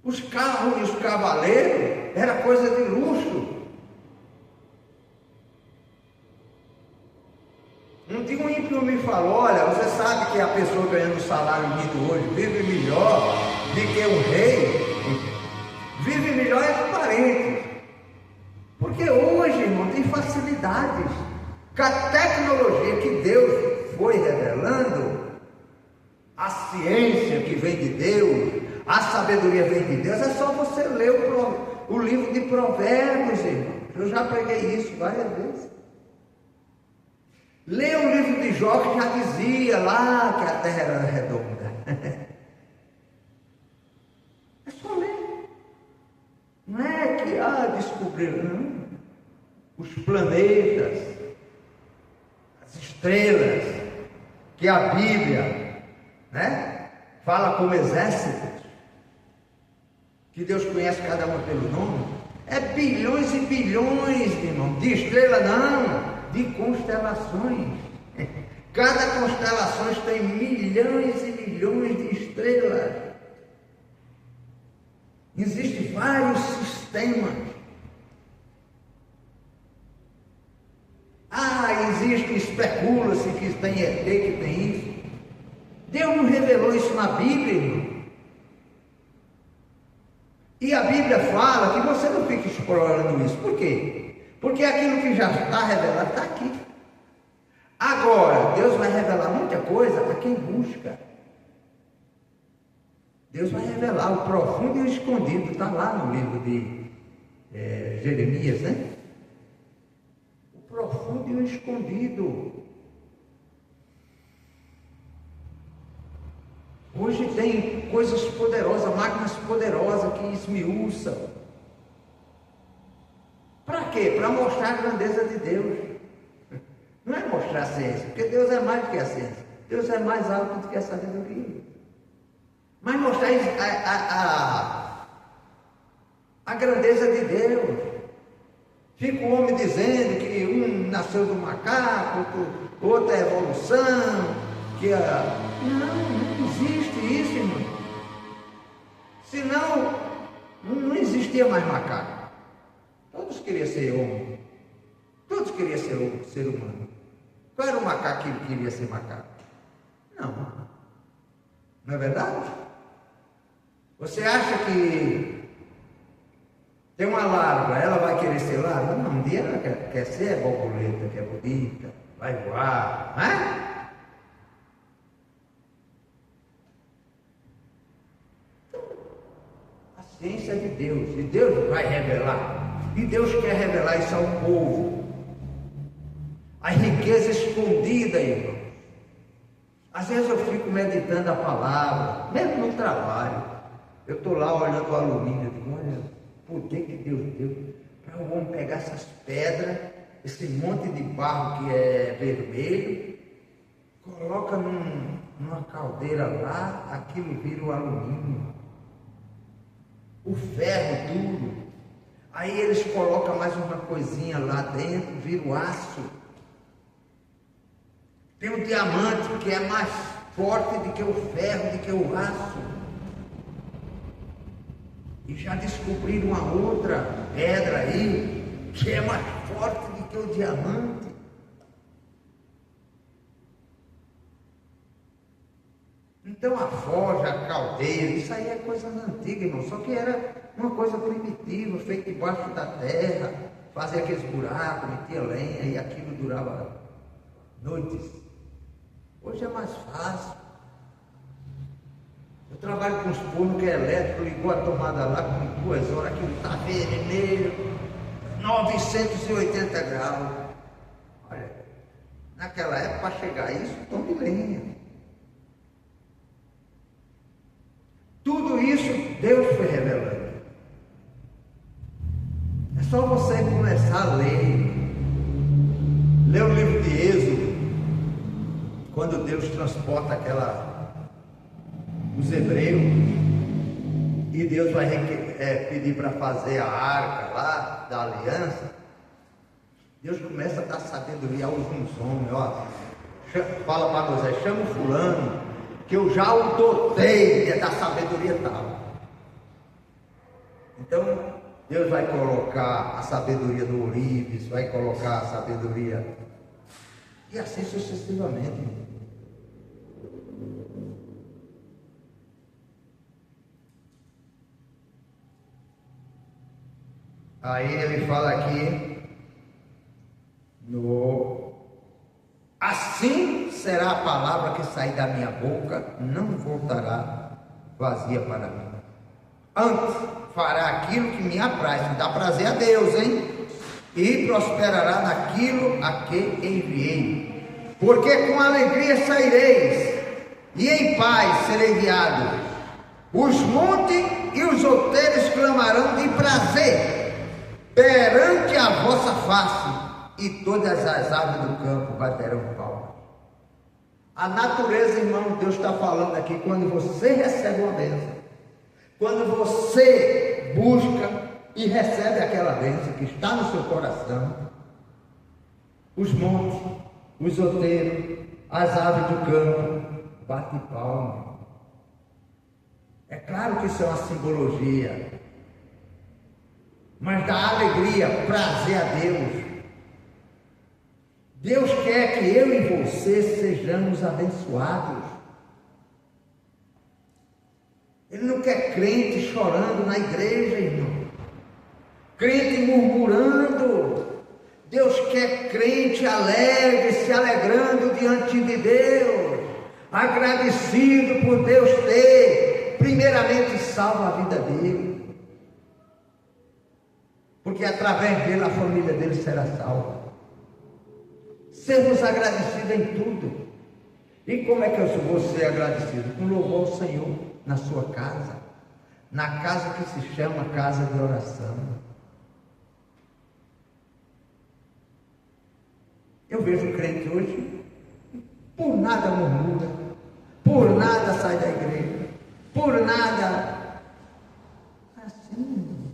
Os carros e os cavaleiros era coisa de luxo. Um dia um ímpio me falou, olha, você sabe que a pessoa ganhando salário mínimo hoje vive melhor do que um rei? Vive melhor entre parentes. Porque hoje, irmão, tem facilidades. Com a tecnologia que Deus foi revelando, a ciência que vem de Deus, a sabedoria vem de Deus, é só você ler o livro de Provérbios, irmão. Eu já preguei isso várias vezes. Leia o livro de Jó, que já dizia lá que a terra era redonda. É só ler. Não é que descobriram, não. Os planetas, as estrelas, que a Bíblia, né, fala como exércitos, que Deus conhece cada uma pelo nome. É bilhões e bilhões, irmão, de estrela não. De constelações. Cada constelação tem milhões e milhões de estrelas. Existem vários sistemas. Existe, especula-se que tem ET, que tem isso. Deus não revelou isso na Bíblia, irmão. E a Bíblia fala que você não fica explorando isso. Por quê? Porque aquilo que já está revelado está aqui. Agora, Deus vai revelar muita coisa a quem busca. Deus vai revelar o profundo e o escondido. Está lá no livro de Jeremias, né? O profundo e o escondido. Hoje tem coisas poderosas, máquinas poderosas que esmiuçam. Para quê? Para mostrar a grandeza de Deus. Não é mostrar a ciência, porque Deus é mais do que a ciência. Deus é mais alto do que a sabedoria. Mas mostrar a grandeza de Deus. Fica o homem dizendo que um nasceu do macaco, outro é evolução, Não existe isso, irmão. Senão, não existia mais macaco. Todos queriam ser homem. Todos queriam ser ser humano. Qual era o macaco que queria ser macaco? Não. Não é verdade? Você acha que tem uma larva, ela vai querer ser larva? Não, um dia ela quer ser borboleta, que é bonita, vai voar, né? A ciência é de Deus, e Deus vai revelar, e Deus quer revelar isso ao povo. A riqueza escondida, irmão. Às vezes eu fico meditando a palavra, mesmo no trabalho. Eu estou lá olhando o alumínio, eu digo, olha, por que Deus deu para o homem pegar essas pedras, esse monte de barro que é vermelho, coloca numa caldeira lá, aquilo vira o alumínio, o ferro duro, aí eles colocam mais uma coisinha lá dentro, vira o aço. Tem o diamante que é mais forte do que o ferro, do que o aço. E já descobriram uma outra pedra aí, que é mais forte do que o diamante. Então a forja, a caldeira, isso aí é coisa antiga, irmão. Só que era uma coisa primitiva, feita debaixo da terra. Fazia aqueles buracos, metia lenha e aquilo durava noites. Hoje é mais fácil. Eu trabalho com os fornos que é elétrico, ligou a tomada lá com 2 horas, aquilo está vermelho, 980 graus. Olha, naquela época, para chegar a isso, tome lenha. Tudo isso Deus foi revelando. É só você começar a ler. Ler o livro de Êxodo, quando Deus transporta os hebreus, e Deus vai pedir para fazer a arca lá da aliança. Deus começa a dar sabedoria aos homens, ó, fala para Moisés, chama o fulano, que eu já o dotei da sabedoria tal. Então Deus vai colocar a sabedoria do Ourives, vai colocar a sabedoria, e assim sucessivamente. Aí ele fala aqui, assim será a palavra que sair da minha boca, não voltará vazia para mim. Antes fará aquilo que me apraz, dá prazer a Deus, hein? E prosperará naquilo a que enviei. Porque com alegria saireis, e em paz serei guiado. Os montes e os outeiros clamarão de prazer perante a vossa face, e todas as árvores do campo baterão palmas. A natureza, irmão, Deus está falando aqui, quando você recebe uma bênção, quando você busca e recebe aquela bênção que está no seu coração, os montes, os outeiros, as aves do campo batem palmas. É claro que isso é uma simbologia, mas dá alegria, prazer a Deus. Deus quer que eu e você sejamos abençoados. Ele não quer crente chorando na igreja, irmão, crente murmurando. Deus quer crente alegre, se alegrando diante de Deus, agradecido por Deus ter primeiramente salva a vida dele, porque através dele a família dele será salva. Sermos agradecidos em tudo. E como é que eu vou ser agradecido? Com louvor ao Senhor na sua casa, na casa que se chama casa de oração. Eu vejo crente hoje, por nada murmura, por nada sai da igreja, por nada, assim,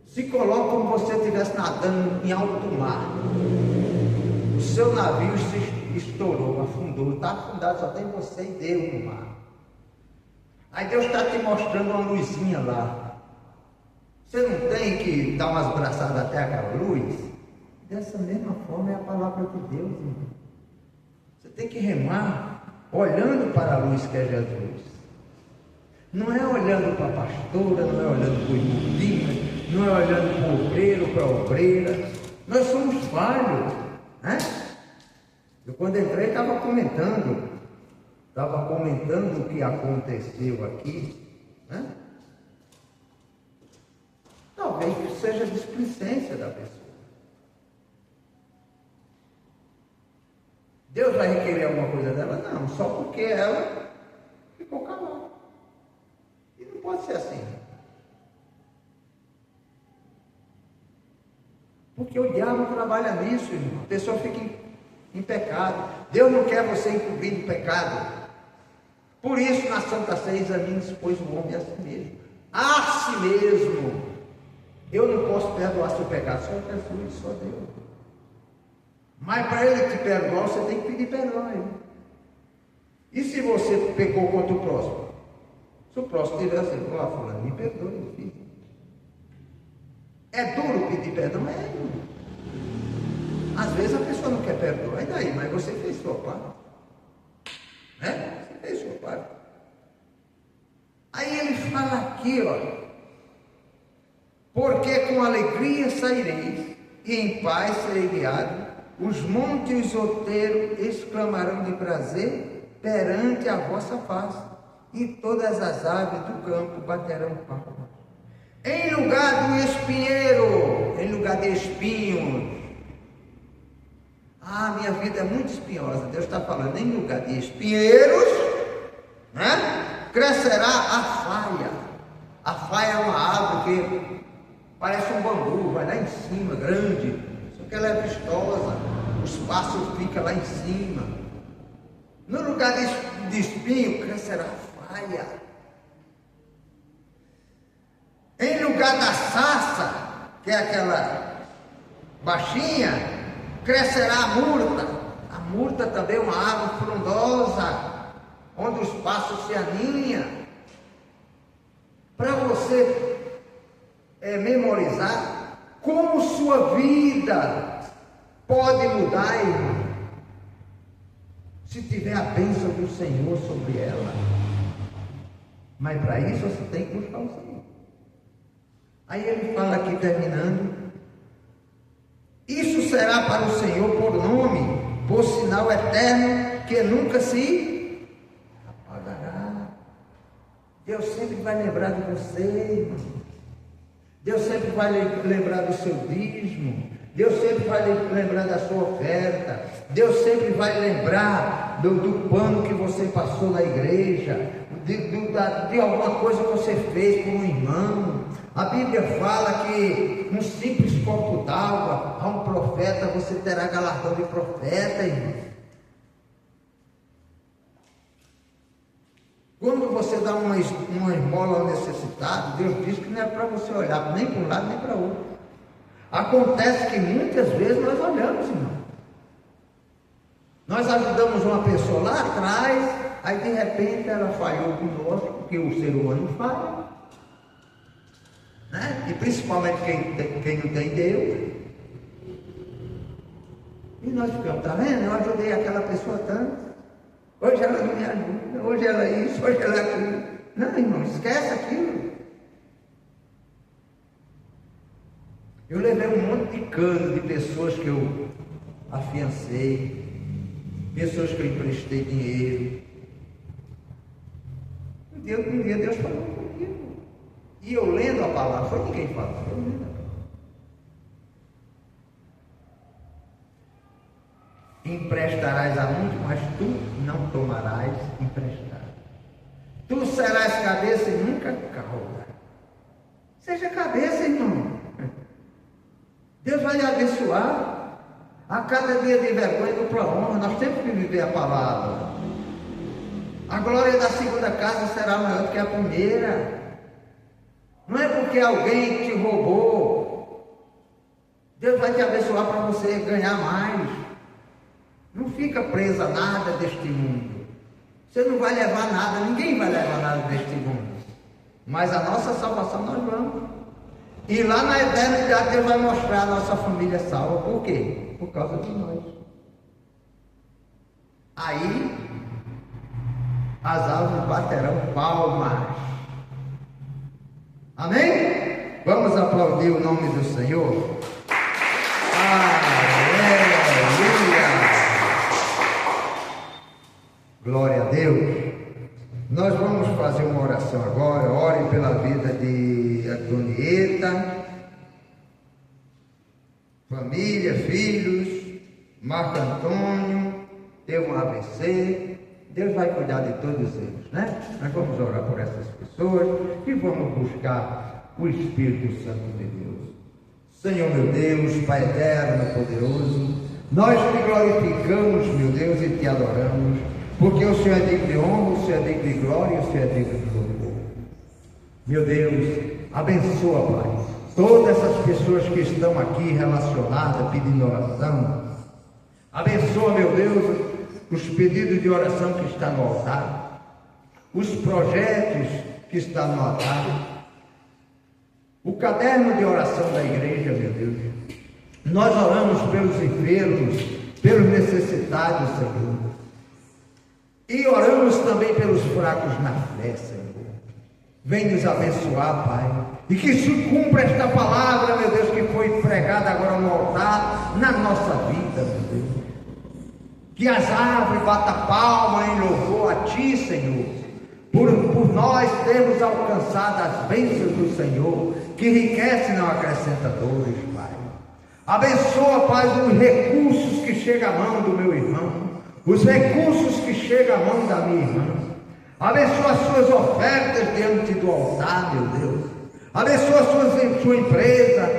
se coloca como se você estivesse nadando em alto mar. O seu navio se estourou, afundou, está afundado, só tem você e Deus no mar. Aí Deus está te mostrando uma luzinha lá. Você não tem que dar umas braçadas até aquela luz? Dessa mesma forma é a palavra de Deus, irmão. Você tem que remar olhando para a luz que é Jesus. Não é olhando para a pastora, não é olhando para o irmão, não é olhando para o obreiro, para a obreira. Nós somos falhos, né? Eu quando entrei estava comentando o que aconteceu aqui, né? Talvez seja displicência da pessoa. Deus vai requerer alguma coisa dela? Não, só porque ela ficou calada. E não pode ser assim. Porque o diabo trabalha nisso, irmão. A pessoa fica em pecado. Deus não quer você encobrir o pecado. Por isso, na Santa Ceia, examine-se, pois, o homem a si mesmo. A si mesmo. Eu não posso perdoar seu pecado, só Jesus, só Deus. Mas para ele te perdoar, você tem que pedir perdão a ele. E se você pecou contra o próximo? Se o próximo tiver assim, ó, fulano, me perdoe, filho. É duro pedir perdão? É, irmão. Às vezes a pessoa não quer perdoar, e daí? Mas você fez sua parte. Né? Você fez sua parte. Aí ele fala aqui, ó. Porque com alegria saireis, e em paz serei guiado. Os montes e os outeiros exclamarão de prazer perante a vossa face, e todas as aves do campo baterão palmas. Em lugar do espinheiro, em lugar de espinhos. Ah, minha vida é muito espinhosa. Deus está falando, em lugar de espinheiros, né? Crescerá a faia. A faia é uma árvore que parece um bambu, vai lá em cima, grande. Só que ela é vistosa. Os pássaros ficam lá em cima. No lugar de espinho, crescerá a faia. Em lugar da sarça, que é aquela baixinha, crescerá a murta. A murta também é uma árvore frondosa, onde os pássaros se aninham. Para você memorizar como sua vida pode mudar, irmão, se tiver a bênção do Senhor sobre ela. Mas para isso você tem que buscar o Senhor. Aí ele fala aqui, terminando: isso será para o Senhor por nome, por sinal eterno, que nunca se apagará. Deus sempre vai lembrar de você, irmão. Deus sempre vai lembrar do seu dízimo. Deus sempre vai lembrar da sua oferta. Deus sempre vai lembrar do pano que você passou na igreja, de alguma coisa que você fez por um irmão. A Bíblia fala que um simples copo d'água a um profeta, você terá galardão de profeta, irmão. Quando você dá uma esmola ao necessitado, Deus diz que não é para você olhar nem para um lado nem para o outro. Acontece que muitas vezes nós olhamos, irmão. Nós ajudamos uma pessoa lá atrás, aí de repente ela falhou conosco, porque o ser humano falha, né? E principalmente quem não tem Deus. E nós ficamos, tá vendo? Eu ajudei aquela pessoa tanto. Hoje ela não me ajuda, hoje ela é isso, hoje ela é aquilo. Não, irmão, esquece aquilo. Eu levei um monte de cano de pessoas que eu afiancei, pessoas que eu emprestei dinheiro. Deus falou comigo. E eu lendo a palavra, foi ninguém falou, foi eu lendo a palavra. Emprestarás a muitos, mas tu não tomarás emprestado. Tu serás cabeça e nunca cauda. Seja cabeça, irmão. Deus vai lhe abençoar. A cada dia de vergonha do honra, nós temos que viver a palavra. A glória da segunda casa será maior do que a primeira. Não é porque alguém te roubou. Deus vai te abençoar para você ganhar mais. Não fica preso a nada deste mundo. Você não vai levar nada, ninguém vai levar nada deste mundo. Mas a nossa salvação nós vamos. E lá na eternidade Deus vai mostrar a nossa família salva. Por quê? Por causa de nós. Aí as árvores baterão palmas. Amém? Vamos aplaudir o nome do Senhor. Aleluia! Glória a Deus. Nós vamos fazer uma oração agora. Ore pela vida de Antonieta, família, filhos. Marco Antônio teve um AVC. Deus vai cuidar de todos eles, né? Nós vamos orar por essas pessoas e vamos buscar o Espírito Santo de Deus. Senhor meu Deus, Pai eterno, poderoso, nós te glorificamos, meu Deus, e te adoramos, porque o Senhor é digno de honra, o Senhor é digno de glória, o Senhor é digno de louvor. Meu Deus, abençoa, Pai, todas essas pessoas que estão aqui relacionadas, pedindo oração. Abençoa, meu Deus, os pedidos de oração que estão no altar, os projetos que estão no altar, o caderno de oração da igreja, meu Deus. Nós oramos pelos enfermos, pelos necessitados, Senhor. E oramos também pelos fracos na fé, Senhor. Vem nos abençoar, Pai. E que se cumpra esta palavra, meu Deus, que foi pregada agora no altar, na nossa vida, meu Deus. Que as árvores batam palma em louvor a Ti, Senhor, por nós termos alcançado as bênçãos do Senhor, que enriquece e não acrescenta dores, Pai. Abençoa, Pai, os recursos que chegam à mão do meu irmão, os recursos que chegam à mão da minha irmã. Abençoa as suas ofertas diante do altar, meu Deus. Abençoa a sua empresa,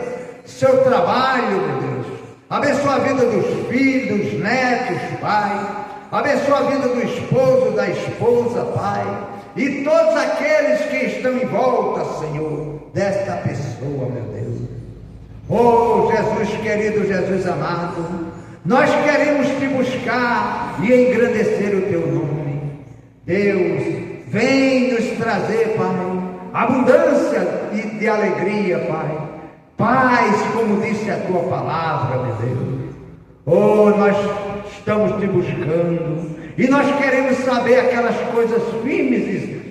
seu trabalho, meu Deus. Abençoa a vida dos filhos, dos netos, Pai. Abençoa a vida do esposo, da esposa, Pai. E todos aqueles que estão em volta, Senhor, desta pessoa, meu Deus. Oh, Jesus querido, Jesus amado, nós queremos te buscar e engrandecer o teu nome. Deus, vem nos trazer, Pai, abundância de alegria, Pai. Paz, como disse a tua palavra, meu Deus. Oh, nós estamos te buscando e nós queremos saber aquelas coisas firmes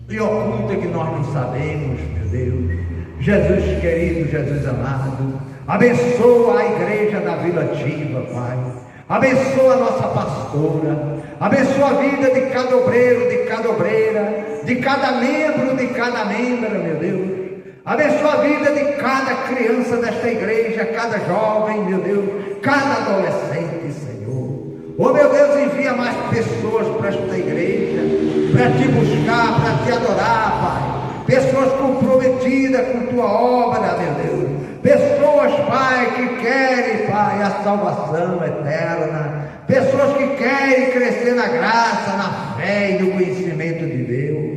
e ocultas que nós não sabemos, meu Deus. Jesus querido, Jesus amado, abençoa a igreja da Vila Ativa, Pai. Abençoa a nossa pastora, abençoa a vida de cada obreiro, de cada obreira, de cada membro, meu Deus. Abençoa a vida de cada criança desta igreja, cada jovem, meu Deus, cada adolescente, Senhor. Oh, meu Deus, envia mais pessoas para esta igreja, para te buscar, para te adorar, Pai. Pessoas comprometidas com tua obra, meu Deus. Pessoas, Pai, que querem, Pai, a salvação eterna. Pessoas que querem crescer na graça, na fé e no conhecimento de Deus.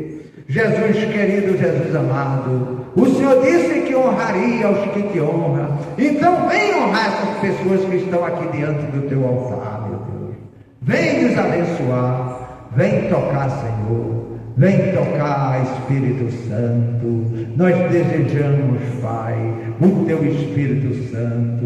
Jesus querido, Jesus amado, o Senhor disse que honraria os que te honram. Então vem honrar essas pessoas que estão aqui diante do teu altar, meu Deus. Vem nos abençoar, vem tocar, Senhor. Vem tocar, Espírito Santo. Nós desejamos, Pai, o teu Espírito Santo,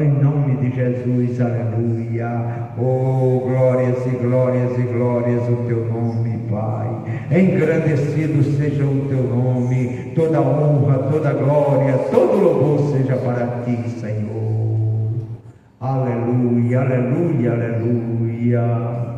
em nome de Jesus, aleluia. Oh, glórias e glórias e glórias o teu nome, Pai. Engrandecido seja o teu nome, toda honra, toda glória, todo louvor seja para ti, Senhor. Aleluia, aleluia, aleluia.